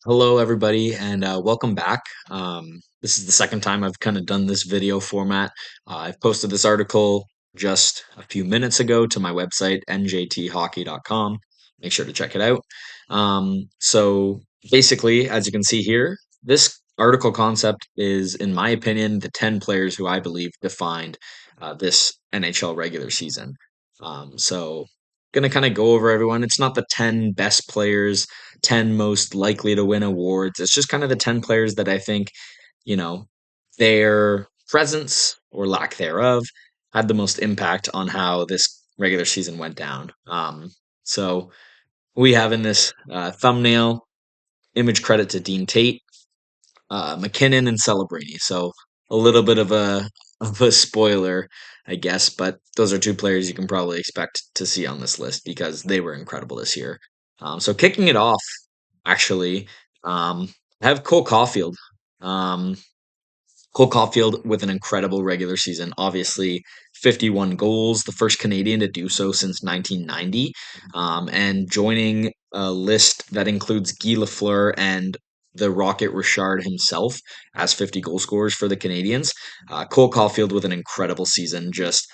Hello, everybody, and welcome back. This is the second time I've kind of done this video format. I've posted this article just a few minutes ago to my website, njthockey.com. Make sure to check it out. So basically, as you can see here, this article concept is, in my opinion, the 10 players who I believe defined this NHL regular season. So, going to kind of go over everyone. It's not the 10 best players 10 most likely to win awards. It's just kind of the 10 players that I think, you know, their presence or lack thereof had the most impact on how this regular season went down. So we have in this thumbnail image credit to Dean Tate, McKinnon, and Celebrini. So a little bit of a spoiler, I guess, but those are two players you can probably expect to see on this list because they were incredible this year. So kicking it off, actually, I have Cole Caulfield. Um, Cole Caulfield with an incredible regular season. Obviously, 51 goals, the first Canadian to do so since 1990, and joining a list that includes Guy Lafleur and the Rocket Richard himself as 50 goal scorers for the Canadians. Cole Caulfield with an incredible season, just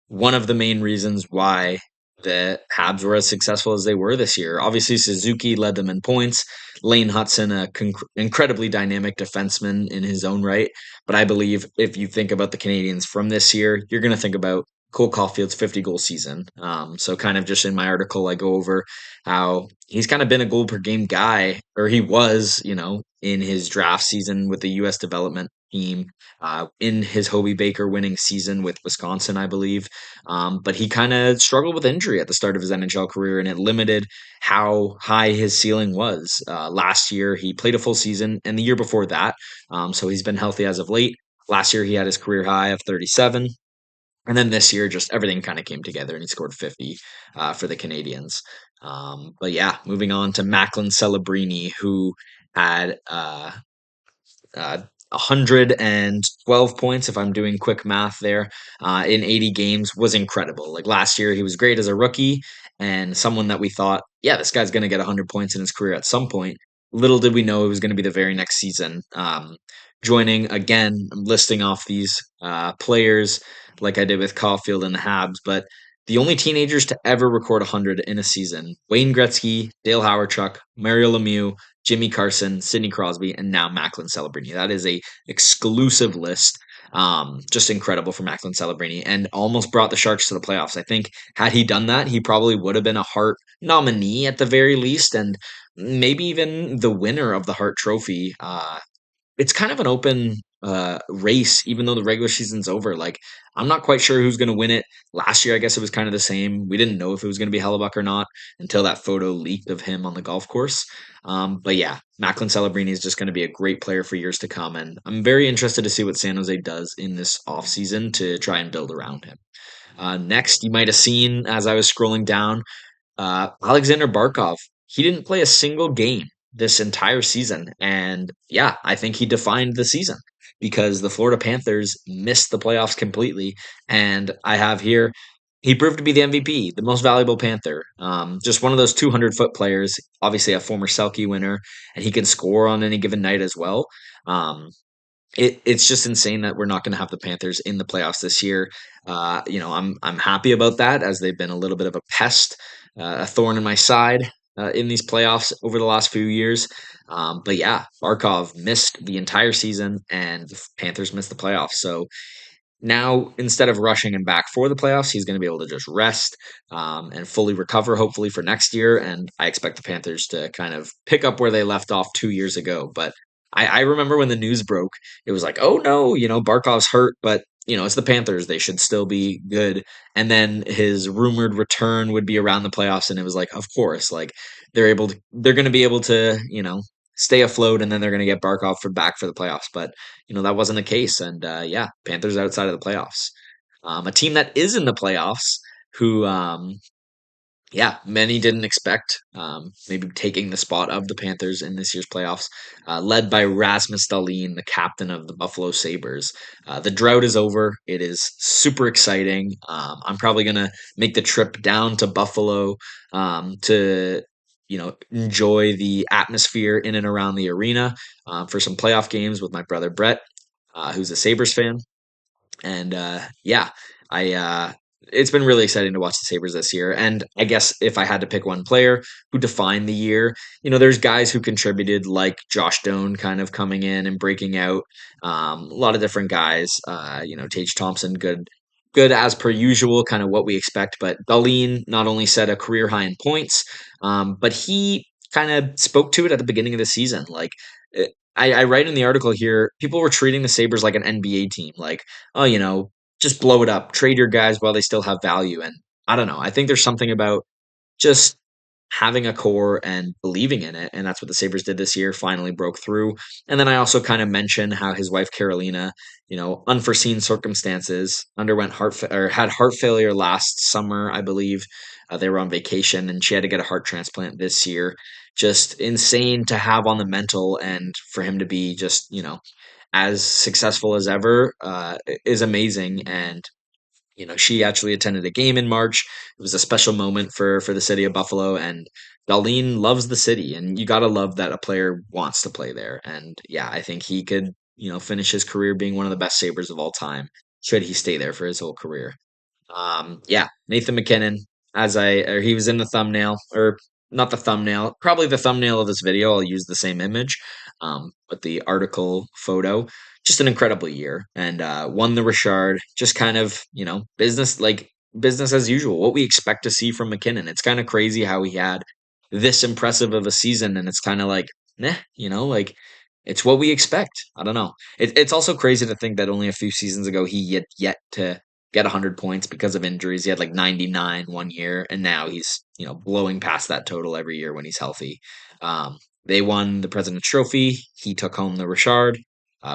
one of the main reasons why the Habs were as successful as they were this year. Obviously, Suzuki led them in points. Lane Hudson, incredibly dynamic defenseman in his own right. But I believe if you think about the Canadians from this year, you're going to think about Cole Caulfield's 50 goal season. So, kind of just in my article, I go over how he's kind of been a goal per game guy, or he was, in his draft season with the U.S. development team, in his Hobie Baker winning season with Wisconsin, I believe. But he kind of struggled with injury at the start of his NHL career, and it limited how high his ceiling was. Last year, he played a full season, and the year before that, so he's been healthy as of late. Last year, he had his career high of 37. And then this year, just everything kind of came together and he scored 50 for the Canadians. But yeah, moving on to Macklin Celebrini, who had 112 points, if I'm doing quick math there, in 80 games was incredible. Like last year, he was great as a rookie and someone that we thought, yeah, this guy's going to get 100 points in his career at some point. Little did we know it was going to be the very next season. Joining again, I'm listing off these players like I did with Caulfield and the Habs, but the only teenagers to ever record 100 in a season: Wayne Gretzky, Dale Hawerchuk, Mario Lemieux, Jimmy Carson, Sidney Crosby, and now Macklin Celebrini. That is a exclusive list. Just incredible for Macklin Celebrini, and almost brought the Sharks to the playoffs. I think had he done that, he probably would have been a Hart nominee at the very least, and maybe even the winner of the Hart Trophy. It's kind of an open race, even though the regular season's over. Like, I'm not quite sure who's going to win it. Last year, I guess it was kind of the same. We didn't know if it was going to be Hellebuck or not until that photo leaked of him on the golf course. But yeah, Macklin Celebrini is just going to be a great player for years to come. And I'm very interested to see what San Jose does in this offseason to try and build around him. Next, you might have seen as I was scrolling down, Alexander Barkov, he didn't play a single game this entire season. And yeah, I think he defined the season because the Florida Panthers missed the playoffs completely. And I have here, he proved to be the MVP, the most valuable Panther. Just one of those 200-foot players, obviously a former Selke winner, and he can score on any given night as well. Um, it's just insane that we're not going to have the Panthers in the playoffs this year. I'm happy about that as they've been a little bit of a pest, a thorn in my side in these playoffs over the last few years. But yeah, Barkov missed the entire season, and the Panthers missed the playoffs. So now, instead of rushing him back for the playoffs, he's going to be able to just rest and fully recover, hopefully, for next year. And I expect the Panthers to kind of pick up where they left off 2 years ago. But I remember when the news broke, it was like, oh no, Barkov's hurt, but it's the Panthers. They should still be good. And then his rumored return would be around the playoffs, and it was like, of course, like they're going to be able to, stay afloat, and then they're going to get Barkov back for the playoffs. But that wasn't the case. And yeah, Panthers outside of the playoffs. A team that is in the playoffs, who, yeah, many didn't expect, maybe taking the spot of the Panthers in this year's playoffs, led by Rasmus Dahlin, the captain of the Buffalo Sabres. The drought is over. It is super exciting. I'm probably going to make the trip down to Buffalo to enjoy the atmosphere in and around the arena for some playoff games with my brother Brett, who's a Sabres fan. And yeah, I it's been really exciting to watch the Sabres this year. And I guess if I had to pick one player who defined the year, there's guys who contributed like Josh Doan kind of coming in and breaking out. A lot of different guys. Tage Thompson, good as per usual, kind of what we expect. But Darlene not only set a career high in points, but he kind of spoke to it at the beginning of the season. Like I write in the article here, people were treating the Sabres like an NBA team. Like, oh, just blow it up, trade your guys while they still have value. And I don't know. I think there's something about just having a core and believing in it. And that's what the Sabres did this year, finally broke through. And then I also kind of mentioned how his wife, Carolina, unforeseen circumstances, underwent or had heart failure last summer, I believe. They were on vacation and she had to get a heart transplant this year. Just insane to have on the mental and for him to be just, as successful as ever is amazing. And she actually attended a game in March. It was a special moment for the city of Buffalo, and Darlene loves the city, and you gotta love that a player wants to play there. And yeah, I think he could, finish his career being one of the best Sabres of all time, should he stay there for his whole career. Yeah, Nathan McKinnon, or he was in the thumbnail, or not the thumbnail, probably the thumbnail of this video. I'll use the same image, but the article photo. Just an incredible year, and won the Richard. Just kind of business as usual. What we expect to see from McKinnon. It's kind of crazy how he had this impressive of a season, and it's kind of like, nah, like it's what we expect. I don't know. It's also crazy to think that only a few seasons ago he yet to get 100 points because of injuries. He had like 99 one year, and now he's blowing past that total every year when he's healthy. They won the President's Trophy. He took home the Richard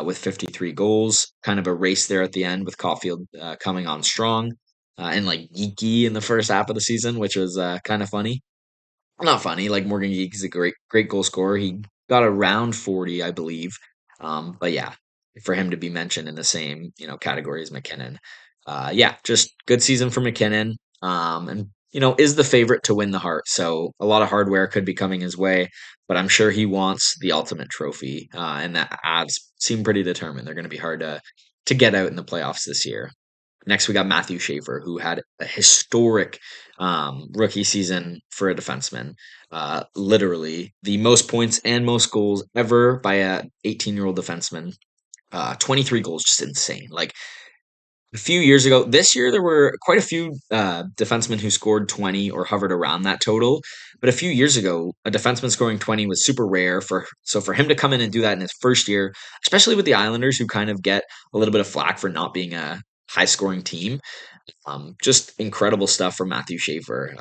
with 53 goals. Kind of a race there at the end with Caulfield coming on strong and like Geeky in the first half of the season, which was kind of funny. Not funny. Like Morgan Geek is a great goal scorer. He got around 40, I believe. But yeah, for him to be mentioned in the same category as McKinnon, yeah, just good season for McKinnon. And is the favorite to win the Hart. So a lot of hardware could be coming his way, but I'm sure he wants the ultimate trophy. And that Avs seem pretty determined. They're going to be hard to get out in the playoffs this year. Next, we got Matthew Schaefer, who had a historic rookie season for a defenseman. Literally the most points and most goals ever by a 18-year-old defenseman. 23 goals, just insane. Like a few years ago, this year there were quite a few defensemen who scored 20 or hovered around that total. But a few years ago, a defenseman scoring 20 was super rare. For him to come in and do that in his first year, especially with the Islanders, who kind of get a little bit of flack for not being a high scoring team. Just incredible stuff from Matthew Schaefer.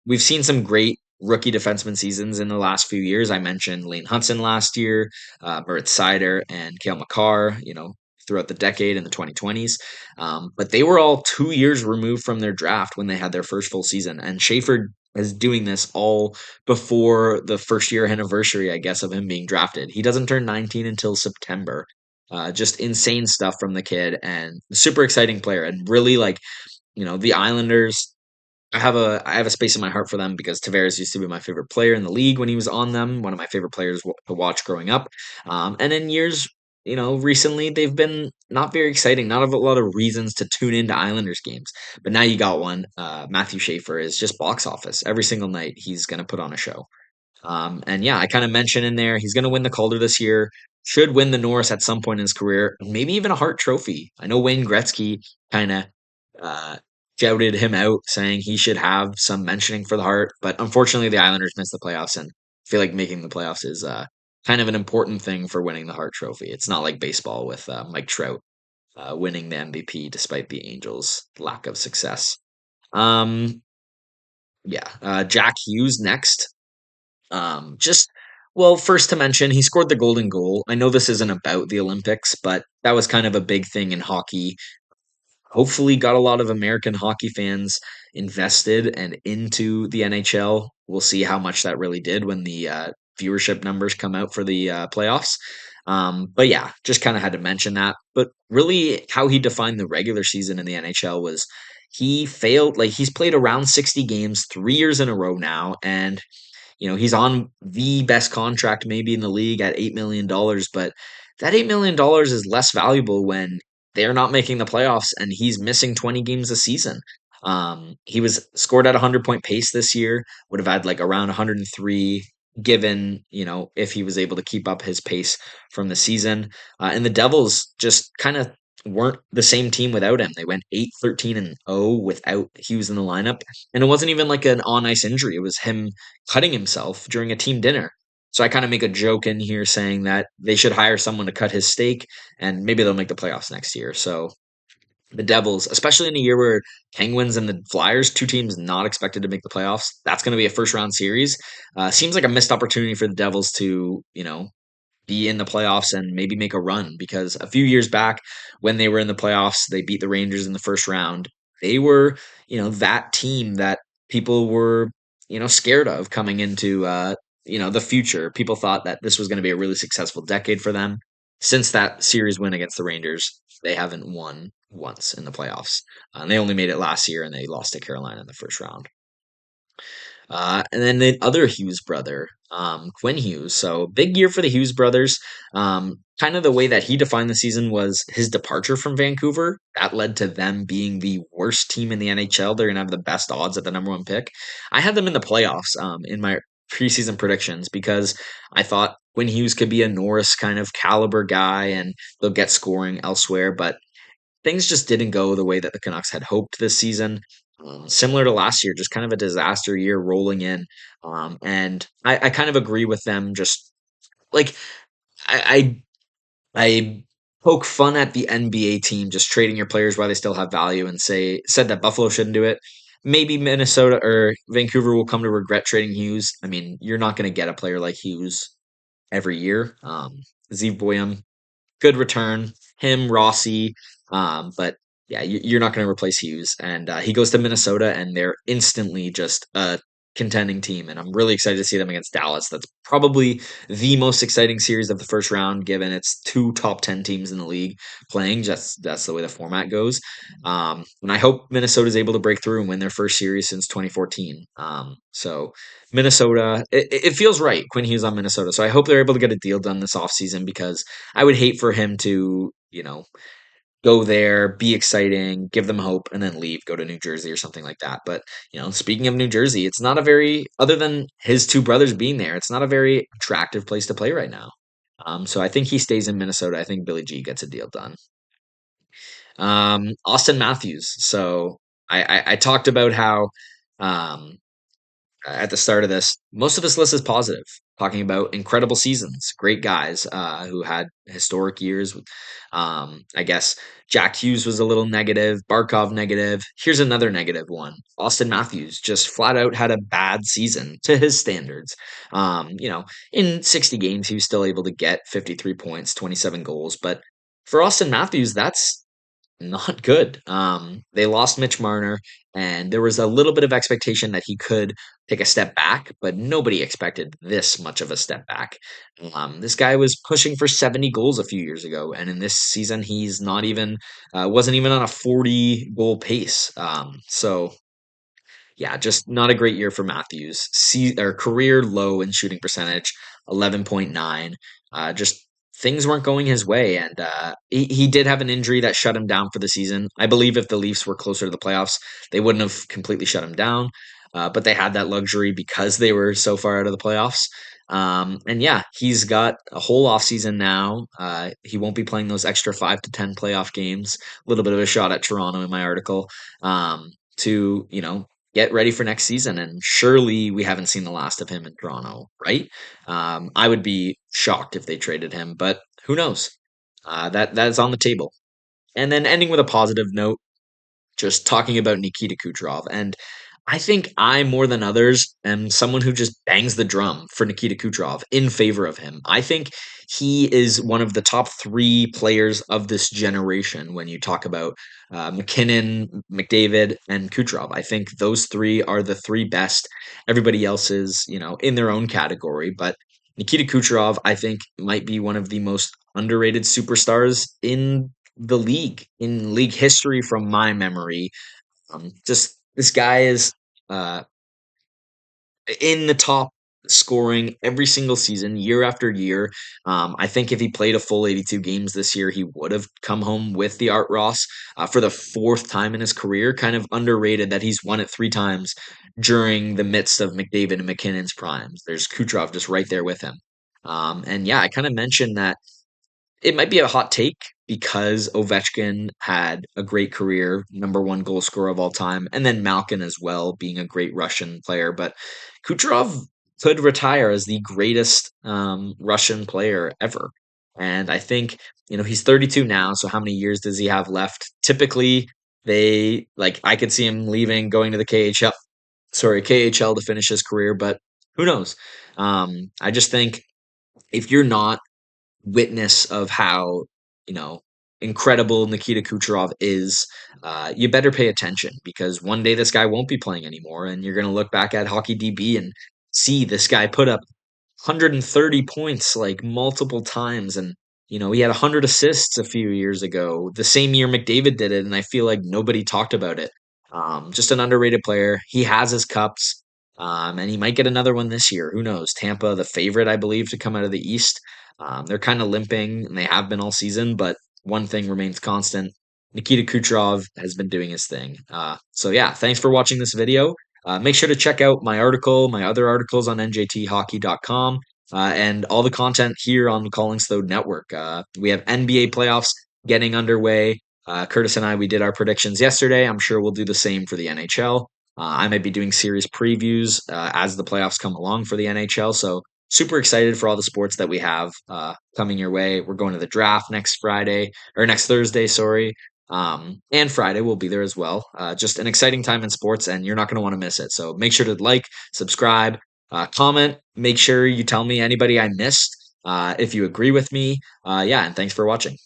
We've seen some great rookie defenseman seasons in the last few years. I mentioned Lane Hudson last year, Moritz Seider, and Cale Makar, throughout the decade in the 2020s. But they were all 2 years removed from their draft when they had their first full season. And Schaefer is doing this all before the first year anniversary, I guess, of him being drafted. He doesn't turn 19 until September. Just insane stuff from the kid and super exciting player and really like the Islanders. I have a space in my heart for them because Tavares used to be my favorite player in the league when he was on them. One of my favorite players to watch growing up. And in years, recently they've been not very exciting. Not a lot of reasons to tune into Islanders games. But now you got one. Matthew Schaefer is just box office every single night. He's going to put on a show. And yeah, I kind of mentioned in there he's going to win the Calder this year. Should win the Norris at some point in his career, maybe even a Hart Trophy. I know Wayne Gretzky kind of uh, shouted him out, saying he should have some mentioning for the Hart. But unfortunately, the Islanders missed the playoffs, and I feel like making the playoffs is kind of an important thing for winning the Hart Trophy. It's not like baseball with Mike Trout winning the MVP despite the Angels' lack of success. Um, yeah, Jack Hughes next. Just well, first to mention, he scored the golden goal. I know this isn't about the Olympics, but that was kind of a big thing in hockey. Hopefully, got a lot of American hockey fans invested and into the NHL. We'll see how much that really did when the viewership numbers come out for the playoffs. But yeah, just kind of had to mention that. But really, how he defined the regular season in the NHL was he failed. Like he's played around 60 games 3 years in a row now, and he's on the best contract maybe in the league at $8 million, but that $8 million is less valuable when they're not making the playoffs and he's missing 20 games a season. He was scored at a 100-point pace this year, would have had like around 103 given, if he was able to keep up his pace from the season. And the Devils just kind of weren't the same team without him. They went 8-13-0 without Hughes in the lineup. And it wasn't even like an on ice injury. It was him cutting himself during a team dinner. So I kind of make a joke in here saying that they should hire someone to cut his steak and maybe they'll make the playoffs next year. So the Devils, especially in a year where Penguins and the Flyers, two teams not expected to make the playoffs, that's going to be a first round series. Seems like a missed opportunity for the Devils to, be in the playoffs and maybe make a run because a few years back when they were in the playoffs, they beat the Rangers in the first round. They were, that team that people were, scared of coming into, the future. People thought that this was going to be a really successful decade for them. Since that series win against the Rangers, they haven't won once in the playoffs. They only made it last year and they lost to Carolina in the first round. And then the other Hughes brother, Quinn Hughes. So big year for the Hughes brothers. Kind of the way that he defined the season was his departure from Vancouver. That led to them being the worst team in the NHL. They're going to have the best odds at the number one pick. I had them in the playoffs in my preseason predictions because I thought Quinn Hughes could be a Norris kind of caliber guy and they'll get scoring elsewhere. But things just didn't go the way that the Canucks had hoped this season. Similar to last year, just kind of a disaster year rolling in. And I kind of agree with them. Just like I poke fun at the NBA team just trading your players while they still have value, and said that Buffalo shouldn't do it. Maybe Minnesota or Vancouver will come to regret trading Hughes. I mean, you're not going to get a player like Hughes every year. Zeev Boyum, good return. Him, Rossi, but yeah, you're not going to replace Hughes. And he goes to Minnesota, and they're instantly just a contending team. And I'm really excited to see them against Dallas. That's probably the most exciting series of the first round, given it's two top 10 teams in the league playing. Just that's the way the format goes. And I hope Minnesota is able to break through and win their first series since 2014. So Minnesota, it feels right. Quinn Hughes on Minnesota. So I hope they're able to get a deal done this offseason because I would hate for him to, go there, be exciting, give them hope, and then leave, go to New Jersey or something like that. But, speaking of New Jersey, it's not a very, other than his two brothers being there, it's not a very attractive place to play right now. So I think he stays in Minnesota. I think Billy G gets a deal done. Austin Matthews. So I talked about how um, at the start of this, most of this list is positive, talking about incredible seasons, great guys who had historic years. I guess Jack Hughes was a little negative, Barkov negative. Here's another negative one. Austin Matthews just flat out had a bad season to his standards. In 60 games, he was still able to get 53 points, 27 goals. But for Austin Matthews, that's not good. They lost Mitch Marner, and there was a little bit of expectation that he could take a step back, but nobody expected this much of a step back. This guy was pushing for 70 goals a few years ago, and in this season, he's not even wasn't even on a 40 goal pace. So yeah, just not a great year for Matthews. Or career low in shooting percentage, 11.9. Just things weren't going his way, and he did have an injury that shut him down for the season. I believe if the Leafs were closer to the playoffs, they wouldn't have completely shut him down, but they had that luxury because they were so far out of the playoffs. And yeah, he's got a whole offseason now. He won't be playing those extra 5 to 10 playoff games. A little bit of a shot at Toronto in my article. To get ready for next season. And surely we haven't seen the last of him in Toronto, right? I would be shocked if they traded him, but who knows? That is on the table. And then ending with a positive note, just talking about Nikita Kucherov. And I think I, more than others, am someone who just bangs the drum for Nikita Kucherov in favor of him. I think he is one of the top three players of this generation when you talk about McKinnon, McDavid, and Kucherov. I think those three are the three best. Everybody else is, in their own category. But Nikita Kucherov, I think, might be one of the most underrated superstars in league history from my memory. Just this guy is uh, in the top. scoring every single season, year after year. I think if he played a full 82 games this year, he would have come home with the Art Ross for the fourth time in his career. Kind of underrated that he's won it three times during the midst of McDavid and McKinnon's primes. There's Kucherov just right there with him. And yeah, I kind of mentioned that it might be a hot take because Ovechkin had a great career, number one goal scorer of all time, and then Malkin as well, being a great Russian player. But Kucherov could retire as the greatest Russian player ever. And I think, he's 32 now. So how many years does he have left? Typically, I could see him leaving, going to the KHL to finish his career, but who knows? I just think if you're not witness of how you know incredible Nikita Kucherov is, you better pay attention because one day this guy won't be playing anymore, and you're going to look back at Hockey DB and see this guy put up 130 points like multiple times, and he had 100 assists a few years ago, the same year McDavid did it, and I feel like nobody talked about it. Just an underrated player. He has his cups. And he might get another one this year. Who knows? Tampa, the favorite, I believe, to come out of the East. They're kind of limping, and they have been all season, but one thing remains constant. Nikita Kucherov has been doing his thing. So, yeah, thanks for watching this video. Make sure to check out my article, my other articles on njthockey.com, and all the content here on the Calling Stone Network. We have NBA playoffs getting underway. Curtis and I, we did our predictions yesterday. I'm sure we'll do the same for the NHL. I might be doing series previews as the playoffs come along for the NHL. So super excited for all the sports that we have coming your way. We're going to the draft next Thursday, sorry. And Friday we'll be there as well. Just an exciting time in sports, and you're not going to want to miss it. So make sure to like, subscribe, comment. Make sure you tell me anybody I missed if you agree with me. Yeah, and thanks for watching.